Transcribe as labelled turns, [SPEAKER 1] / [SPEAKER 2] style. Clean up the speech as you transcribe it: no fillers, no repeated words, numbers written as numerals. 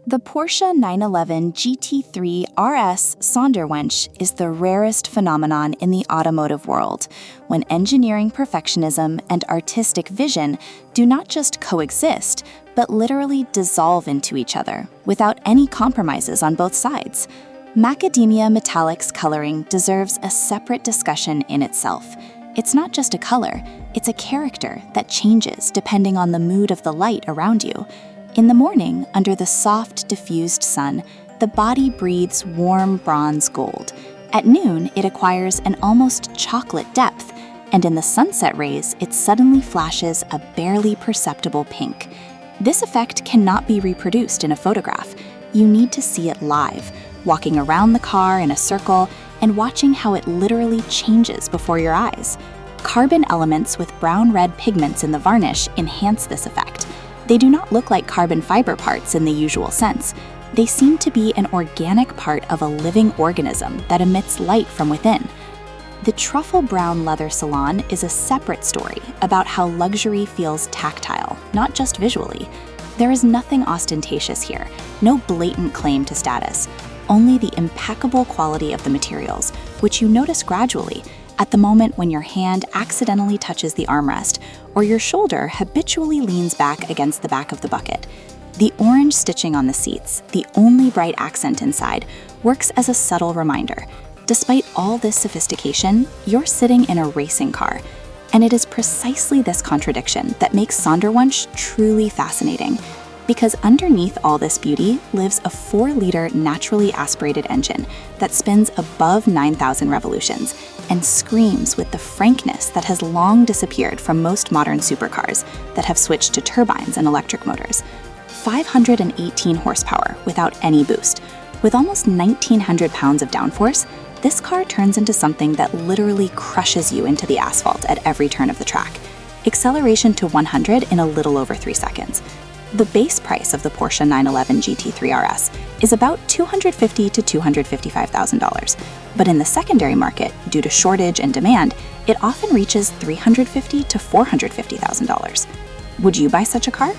[SPEAKER 1] The Porsche 911 GT3 RS Sonderwunsch is the rarest phenomenon in the automotive world, when engineering perfectionism and artistic vision do not just coexist, but literally dissolve into each other, without any compromises on both sides. Macadamia metallics coloring deserves a separate discussion in itself. It's not just a color, it's a character that changes depending on the mood of the light around you. In the morning, under the soft, diffused sun, the body breathes warm bronze gold. At noon, it acquires an almost chocolate depth, and in the sunset rays, it suddenly flashes a barely perceptible pink. This effect cannot be reproduced in a photograph. You need to see it live, walking around the car in a circle and watching how it literally changes before your eyes. Carbon elements with brown-red pigments in the varnish enhance this effect. They do not look like carbon fiber parts in the usual sense. They seem to be an organic part of a living organism that emits light from within. The truffle brown leather salon is a separate story about how luxury feels tactile, not just visually. There is nothing ostentatious here, no blatant claim to status, only the impeccable quality of the materials, which you notice gradually, at the moment when your hand accidentally touches the armrest or your shoulder habitually leans back against the back of the bucket. The orange stitching on the seats, the only bright accent inside, works as a subtle reminder. Despite all this sophistication, you're sitting in a racing car. And it is precisely this contradiction that makes Sonderwunsch truly fascinating. Because underneath all this beauty lives a 4-liter naturally aspirated engine that spins above 9,000 revolutions and screams with the frankness that has long disappeared from most modern supercars that have switched to turbines and electric motors. 518 horsepower without any boost. With almost 1,900 pounds of downforce, this car turns into something that literally crushes you into the asphalt at every turn of the track. Acceleration to 100 in a little over 3 seconds. The base price of the Porsche 911 GT3 RS is about $250,000 to $255,000, but in the secondary market, due to shortage and demand, it often reaches $350,000 to $450,000. Would you buy such a car?